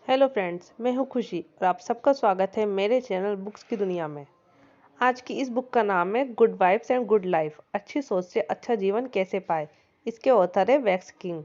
Hello friends, मैं हूं खुशी और आप सबका स्वागत है मेरे चैनल बुक्स की दुनिया में। आज की इस बुक का नाम है good vibes and good life, अच्छी सोच से अच्छा जीवन कैसे पाए। इसके ऑथर है वैक्स किंग।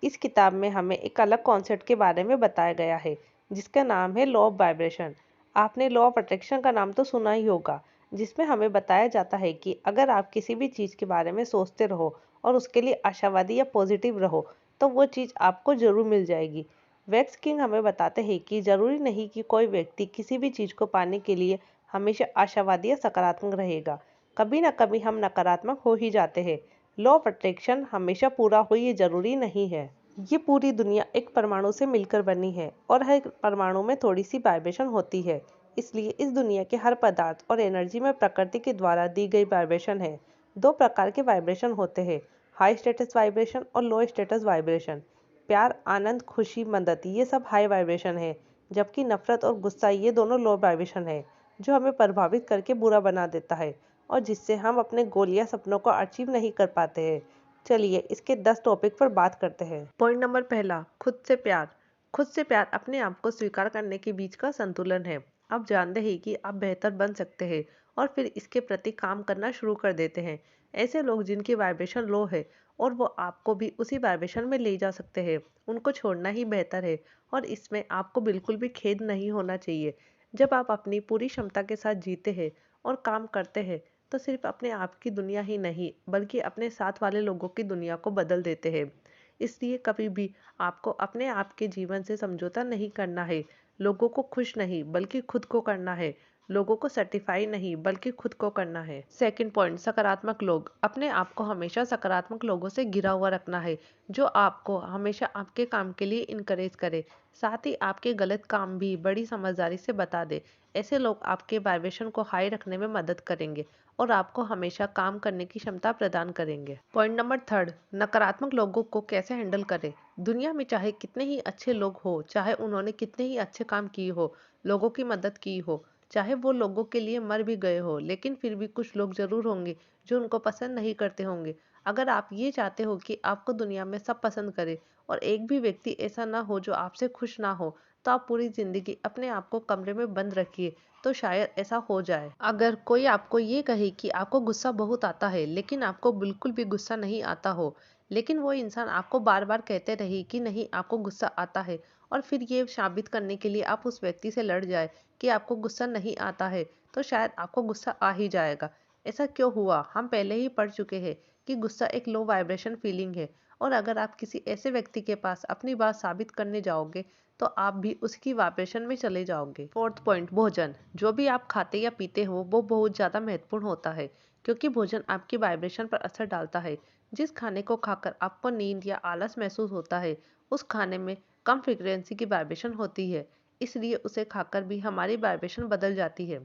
इस किताब में हमें एक अलग कॉन्सेप्ट के बारे में बताया गया है जिसका नाम है लॉ ऑफ वाइब्रेशन। आपने लॉ ऑफ अट्रैक्शन का नाम तो सुना ही होगा, जिसमें हमें बताया जाता है कि अगर आप किसी भी चीज़ के बारे में सोचते रहो और उसके लिए आशावादी या पॉजिटिव रहो तो वो चीज़ आपको ज़रूर मिल जाएगी। वैक्स किंग हमें बताते हैं कि ज़रूरी नहीं कि कोई व्यक्ति किसी भी चीज़ को पाने के लिए हमेशा आशावादी या सकारात्मक रहेगा। कभी ना कभी हम नकारात्मक हो ही जाते हैं। लॉ ऑफ अट्रैक्शन हमेशा पूरा हो ये ज़रूरी नहीं है। ये पूरी दुनिया एक परमाणु से मिलकर बनी है और हर परमाणु में थोड़ी सी वाइब्रेशन होती है। इसलिए इस दुनिया के हर पदार्थ और एनर्जी में प्रकृति के द्वारा दी गई वाइब्रेशन है। दो प्रकार के वाइब्रेशन होते हैं, हाई स्टेटस वाइब्रेशन और लो स्टेटस वाइब्रेशन। प्यार, आनंद, खुशी, मदद ये सब हाई वाइब्रेशन है, जबकि नफरत और गुस्सा ये दोनों लो वाइब्रेशन है, जो हमें प्रभावित करके बुरा बना देता है और जिससे हम अपने गोल या सपनों को अचीव नहीं कर पाते हैं। चलिए इसके 10 टॉपिक पर बात करते हैं। पॉइंट नंबर पहला, खुद से प्यार। खुद से प्यार अपने आप को स्वीकार करने के बीच का संतुलन है। आप जानते हैं कि आप बेहतर बन सकते हैं और फिर इसके प्रति काम करना शुरू कर देते हैं। ऐसे लोग जिनकी वाइब्रेशन लो है और वो आपको भी उसी वाइब्रेशन में ले जा सकते हैं, उनको छोड़ना ही बेहतर है और इसमें आपको बिल्कुल भी खेद नहीं होना चाहिए। जब आप अपनी पूरी क्षमता के साथ जीते हैं और काम करते हैं तो सिर्फ अपने आप की दुनिया ही नहीं बल्कि अपने साथ वाले लोगों की दुनिया को बदल देते हैं। इसलिए कभी भी आपको अपने आप के जीवन से समझौता नहीं करना है। लोगों को खुश नहीं बल्कि खुद को करना है। लोगों को सर्टिफाई नहीं बल्कि खुद को करना है। सेकंड पॉइंट, सकारात्मक लोग। अपने आप को हमेशा सकारात्मक लोगों से घिरा हुआ रखना है, जो आपको हमेशा आपके काम के लिए इनकरेज करे, साथ ही आपके गलत काम भी बड़ी समझदारी से बता दे। ऐसे लोग आपके वाइब्रेशन को हाई रखने में मदद करेंगे और आपको हमेशा काम करने की क्षमता प्रदान करेंगे। पॉइंट नंबर थर्ड, नकारात्मक लोगों को कैसे हैंडल करें। दुनिया में चाहे कितने ही अच्छे लोग हो, चाहे उन्होंने कितने ही अच्छे काम किए हो, लोगों की मदद की हो, चाहे वो लोगों के लिए मर भी गए हो, लेकिन फिर भी कुछ लोग जरूर होंगे जो उनको पसंद नहीं करते होंगे। अगर आप ये चाहते हो कि आपको दुनिया में सब पसंद करे और एक भी व्यक्ति ऐसा ना हो जो आपसे खुश ना हो, तो आप पूरी जिंदगी अपने आप को कमरे में बंद रखिए, तो शायद ऐसा हो जाए। अगर कोई आपको ये कहे कि आपको गुस्सा बहुत आता है लेकिन आपको बिल्कुल भी गुस्सा नहीं आता हो, लेकिन वो इंसान आपको बार बार कहते रहे कि नहीं आपको गुस्सा आता है और फिर ये साबित करने के लिए आप उस व्यक्ति से लड़ जाए कि आपको गुस्सा नहीं आता है, तो शायद आपको गुस्सा आ ही जाएगा। ऐसा क्यों हुआ? हम पहले ही पढ़ चुके हैं कि गुस्सा एक लो वाइब्रेशन फीलिंग है और अगर आप किसी ऐसे व्यक्ति के पास अपनी बात साबित करने जाओगे तो आप भी उसकी वाइब्रेशन में चले जाओगे। फोर्थ पॉइंट, भोजन। जो भी आप खाते या पीते हो वो बहुत ज़्यादा महत्वपूर्ण होता है, क्योंकि भोजन आपकी वाइब्रेशन पर असर डालता है। जिस खाने को खाकर आपको नींद या आलस महसूस होता है, उस खाने में कम फ्रीक्वेंसी की वाइब्रेशन होती है, इसलिए उसे खाकर भी हमारी वाइब्रेशन बदल जाती है।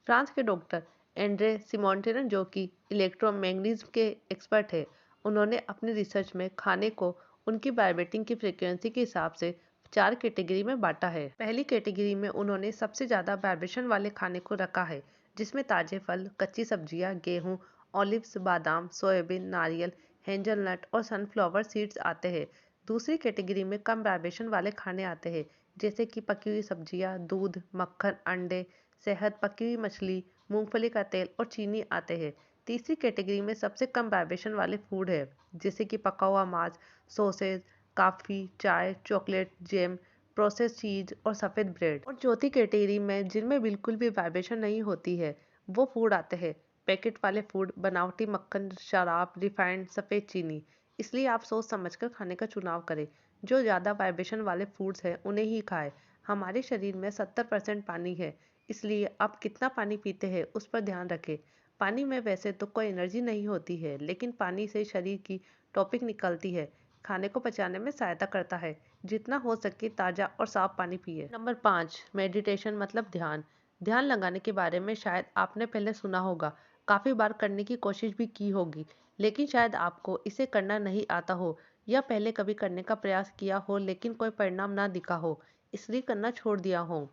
फ्रांस के डॉक्टर एंड्रे सिमोंटेन, जो कि इलेक्ट्रोमैग्नेटिज्म के एक्सपर्ट है, उन्होंने अपनी रिसर्च में खाने को उनकी वाइब्रेटिंग की फ्रीक्वेंसी के हिसाब से 4 कैटेगरी में बांटा है। पहली कैटेगरी में उन्होंने सबसे ज्यादा वाइब्रेशन वाले खाने को रखा है, जिसमें ताजे फल, कच्ची सब्जियां, गेहूं, ऑलिव्स, बादाम, सोयाबीन, नारियल, हेंजलनट और सनफ्लावर सीड्स आते हैं। दूसरी कैटेगरी में कम वाइब्रेशन वाले खाने आते हैं, जैसे कि पकी हुई सब्जियां, दूध, मक्खन, अंडे, शहद, पकी हुई मछली, मूंगफली का तेल और चीनी आते हैं। तीसरी कैटेगरी में सबसे कम वाइब्रेशन वाले फूड है, जैसे कि पका हुआ मांस, सॉसेज, कॉफी, चाय, चॉकलेट, जैम, प्रोसेस चीज और सफेद ब्रेड। और चौथी कैटेगरी में जिनमें बिल्कुल भी वाइब्रेशन नहीं होती है, वो फूड आते हैं, पैकेट वाले फूड, बनावटी मक्खन, शराब, रिफाइंड, सफेद चीनी। इसलिए आप सोच समझकर खाने का चुनाव करें। जो ज़्यादा वाइब्रेशन वाले फूड्स हैं उन्हें ही खाएं। हमारे शरीर में 70% पानी है, इसलिए आप कितना पानी पीते हैं उस पर ध्यान रखें। पानी में वैसे तो कोई एनर्जी नहीं होती है, लेकिन पानी से शरीर की टॉपिक निकलती है, खाने को पचाने में सहायता करता है। जितना हो सके ताज़ा और साफ पानी पिए। नंबर 5, मेडिटेशन मतलब ध्यान। ध्यान लगाने के बारे में शायद आपने पहले सुना होगा, काफ़ी बार करने की कोशिश भी की होगी, लेकिन शायद आपको इसे करना नहीं आता हो या पहले कभी करने का प्रयास किया हो लेकिन कोई परिणाम ना दिखा हो, इसलिए करना छोड़ दिया हो।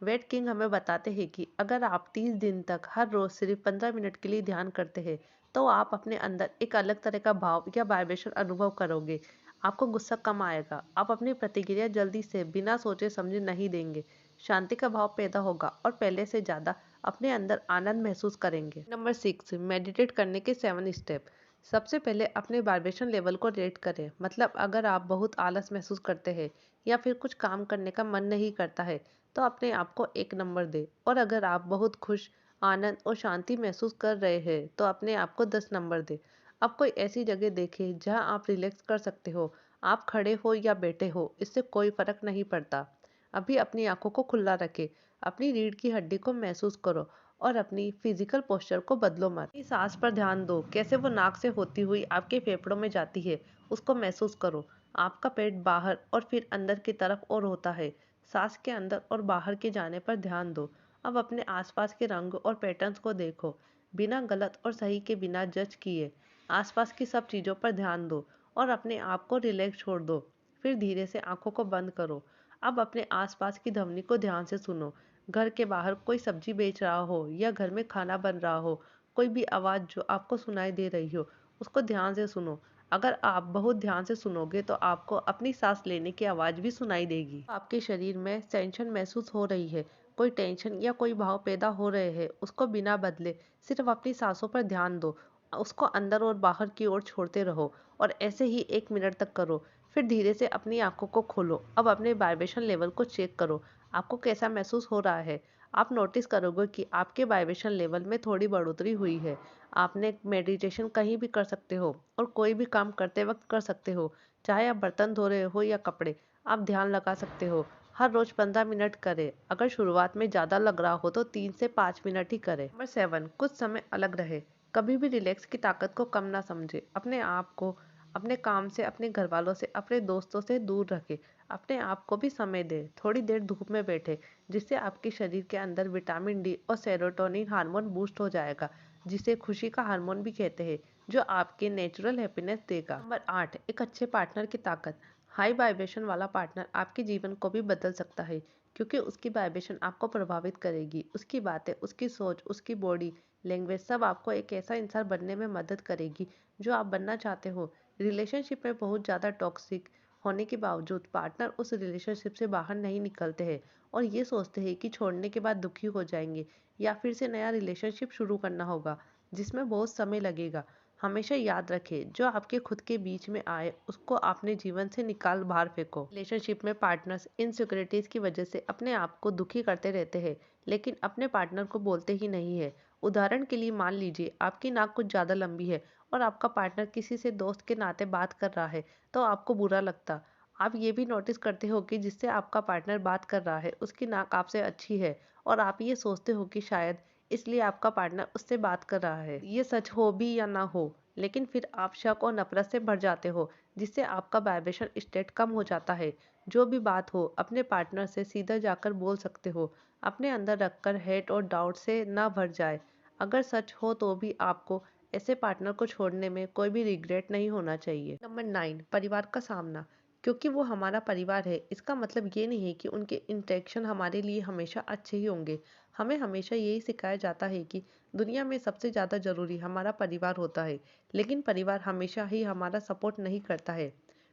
वेट किंग हमें बताते हैं कि अगर आप 30 दिन तक हर रोज सिर्फ 15 मिनट के लिए ध्यान करते हैं तो आप अपने अंदर एक अलग तरह का भाव या वाइब्रेशन अनुभव करोगे। आपको गुस्सा कम आएगा। आप अपनी प्रतिक्रिया जल्दी से बिना सोचे समझे नहीं देंगे। शांति का भाव पैदा होगा और पहले से ज़्यादा अपने अंदर आनंद महसूस करेंगे। नंबर 6, मेडिटेट करने के 7 स्टेप। सबसे पहले अपने वाइब्रेशन लेवल को रेट करें। मतलब अगर आप बहुत आलस महसूस करते हैं या फिर कुछ काम करने का मन नहीं करता है तो अपने आप को 1 नंबर दें। और अगर आप बहुत खुश, आनंद और शांति महसूस कर रहे हैं तो अपने आप को 10 नंबर दें। अब कोई ऐसी जगह देखें जहां आप रिलैक्स कर सकते हो। आप खड़े हो या बैठे हो, इससे कोई फर्क नहीं पड़ता। अभी अपनी आंखों को खुला रखें, अपनी रीढ़ की हड्डी को महसूस करो और अपनी फिजिकल पोस्चर को बदलो मत। अपनी सांस पर ध्यान दो, कैसे वो नाक से होती हुई आपके फेफड़ों में जाती है, उसको महसूस करो। आपका पेट बाहर और फिर अंदर की तरफ और होता है। सांस के अंदर और बाहर के जाने पर ध्यान दो। अब अपने आसपास के रंग और पैटर्न्स को देखो, बिना गलत और सही के बिना जज किए। आसपास की सब चीज़ों पर ध्यान दो और अपने आप को रिलैक्स छोड़ दो। फिर धीरे से आंखों को बंद करो। अब अपने आसपास की ध्वनि को ध्यान से सुनो। घर के बाहर कोई सब्जी बेच रहा हो या घर में खाना बन रहा हो, कोई भी आवाज़ जो आपको सुनाई दे रही हो, उसको ध्यान से सुनो। अगर आप बहुत ध्यान से सुनोगे तो आपको अपनी सांस लेने की आवाज़ भी सुनाई देगी। आपके शरीर में टेंशन महसूस हो रही है, कोई टेंशन या कोई भाव पैदा हो रहे हैं, उसको बिना बदले सिर्फ अपनी सांसों पर ध्यान दो। उसको अंदर और बाहर की ओर छोड़ते रहो और ऐसे ही 1 मिनट तक करो। फिर धीरे से अपनी आंखों को खोलो। अब अपने वाइब्रेशन लेवल को चेक करो, आपको कैसा महसूस हो रहा है। आप नोटिस करोगे कि आपके वाइब्रेशन लेवल में थोड़ी बढ़ोतरी हुई है। आपने मेडिटेशन कहीं भी कर सकते हो और कोई भी काम करते वक्त कर सकते हो, चाहे आप बर्तन धो रहे हो या कपड़े। आप ध्यान लगा सकते हो। हर रोज 15 मिनट करें। अगर शुरुआत में ज़्यादा लग रहा हो तो 3 से 5 मिनट ही करें। नंबर 7, कुछ समय अलग रहे। कभी भी रिलैक्स की ताकत को कम ना समझे। अपने आप को अपने काम से, अपने घर वालों से, अपने दोस्तों से दूर रखें। अपने आप को भी समय दें। थोड़ी देर धूप में बैठे, जिससे आपके शरीर के अंदर विटामिन डी और सेरोटोनिन हार्मोन बूस्ट हो जाएगा, जिसे खुशी का हार्मोन भी कहते हैं, जो आपके नेचुरल हैप्पीनेस देगा। नंबर 8, एक अच्छे पार्टनर की ताकत। हाई वाइब्रेशन वाला पार्टनर आपके जीवन को भी बदल सकता है, क्योंकि उसकी वाइब्रेशन आपको प्रभावित करेगी। उसकी बातें, उसकी सोच, उसकी बॉडी लैंग्वेज सब आपको एक ऐसा इंसान बनने में मदद करेगी जो आप बनना चाहते हो। रिलेशनशिप में बहुत ज़्यादा टॉक्सिक होने के बावजूद पार्टनर उस रिलेशनशिप से बाहर नहीं निकलते हैं और ये सोचते हैं कि छोड़ने के बाद दुखी हो जाएंगे या फिर से नया रिलेशनशिप शुरू करना होगा, जिसमें बहुत समय लगेगा। हमेशा याद रखें, जो आपके खुद के बीच में आए उसको अपने जीवन से निकाल बाहर फेंको। रिलेशनशिप में पार्टनर्स इनसिक्योरिटीज की वजह से अपने आप को दुखी करते रहते हैं, लेकिन अपने पार्टनर को बोलते ही नहीं है। उदाहरण के लिए मान लीजिए आपकी नाक कुछ ज़्यादा लंबी है और आपका पार्टनर किसी से दोस्त के नाते बात कर रहा है, तो आपको बुरा लगता। आप ये भी नोटिस करते हो कि जिससे आपका पार्टनर बात कर रहा है उसकी नाक आपसे अच्छी है और आप ये सोचते हो कि शायद इसलिए आपका पार्टनर उससे बात कर रहा है। ये सच हो भी या ना हो, लेकिन फिर आप शक और नफरत से भर जाते हो, जिससे आपका वाइब्रेशन स्टेट कम हो जाता है। जो भी बात हो अपने पार्टनर से सीधा जाकर बोल सकते हो, अपने अंदर रखकर हेट और डाउट से ना भर जाए। अगर सच हो तो भी आपको ऐसे पार्टनर को छोड़ने में कोई भी रिग्रेट नहीं होना चाहिए। नंबर 9, परिवार का सामना। क्योंकि वो हमारा परिवार है, इसका मतलब ये नहीं है कि उनके इंटेंशन हमारे लिए हमेशा अच्छे ही होंगे। हमें हमेशा यही सिखाया जाता है कि दुनिया में सबसे ज़्यादा ज़रूरी हमारा परिवार होता है, लेकिन परिवार हमेशा ही हमारा सपोर्ट नहीं करता है,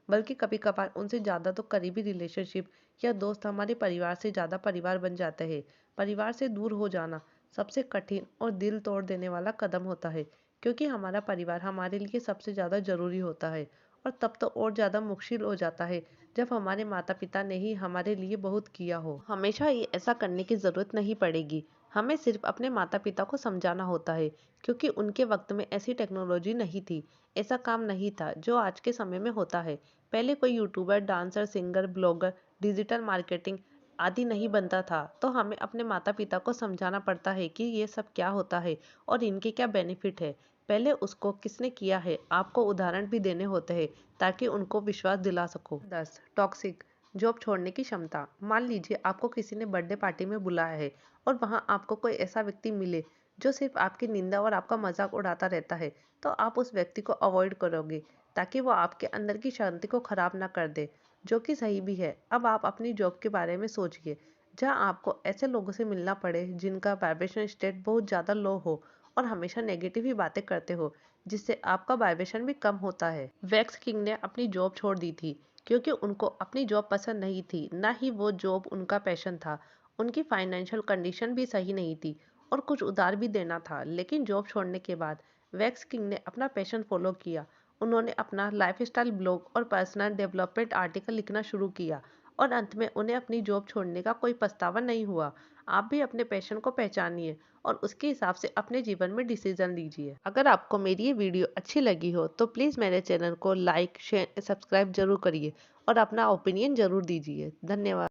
बल्कि कभी कभार उनसे ज़्यादा तो करीबी रिलेशनशिप या दोस्त हमारे परिवार से ज़्यादा परिवार बन जाते हैं। परिवार से दूर हो जाना सबसे कठिन और दिल तोड़ देने वाला कदम होता है, क्योंकि हमारा परिवार हमारे लिए सबसे ज़्यादा ज़रूरी होता है। और तब तो और ज़्यादा मुश्किल हो जाता है जब हमारे माता पिता ने ही हमारे लिए बहुत किया हो। हमेशा ये ऐसा करने की ज़रूरत नहीं पड़ेगी। हमें सिर्फ अपने माता पिता को समझाना होता है, क्योंकि उनके वक्त में ऐसी टेक्नोलॉजी नहीं थी, ऐसा काम नहीं था जो आज के समय में होता है। पहले कोई YouTuber, dancer, singer, blogger, digital marketing आदि नहीं बनता था, तो हमें अपने माता पिता को समझाना पड़ता है कि ये सब क्या होता है और इनके क्या बेनिफिट है। पहले उसको किसने किया है, आपको उदाहरण भी देने होते हैं ताकि उनको विश्वास दिला सको। 10, टॉक्सिक जॉब छोड़ने की क्षमता। मान लीजिए आपको किसी ने बर्थडे पार्टी में बुलाया है और वहां आपको कोई ऐसा व्यक्ति मिले जो सिर्फ आपकी निंदा और आपका मजाक उड़ाता रहता है, तो आप उस व्यक्ति को अवॉइड करोगे ताकि वो आपके अंदर की शांति को खराब ना कर दे, जो कि सही भी है। अब आप अपनी जॉब के बारे में सोचिए, जहां आपको ऐसे लोगों से मिलना पड़े जिनका वाइब्रेशन स्टेट बहुत ज़्यादा लो हो और हमेशा नेगेटिव ही बातें करते हो, जिससे आपका वाइब्रेशन भी कम होता है। वैक्स किंग ने अपनी जॉब छोड़ दी थी क्योंकि उनको अपनी जॉब पसंद नहीं थी, ना ही वो जॉब उनका पैशन था। उनकी फाइनेंशियल कंडीशन भी सही नहीं थी और कुछ उधार भी देना था। लेकिन जॉब छोड़ने के बाद वैक्स किंग ने अपना पैशन फॉलो किया। उन्होंने अपना लाइफस्टाइल ब्लॉग और पर्सनल डेवलपमेंट आर्टिकल लिखना शुरू किया और अंत में उन्हें अपनी जॉब छोड़ने का कोई पछतावा नहीं हुआ। आप भी अपने पैशन को पहचानिए और उसके हिसाब से अपने जीवन में डिसीजन लीजिए। अगर आपको मेरी ये वीडियो अच्छी लगी हो तो प्लीज़ मेरे चैनल को लाइक, शेयर, सब्सक्राइब जरूर करिए और अपना ओपिनियन जरूर दीजिए। धन्यवाद।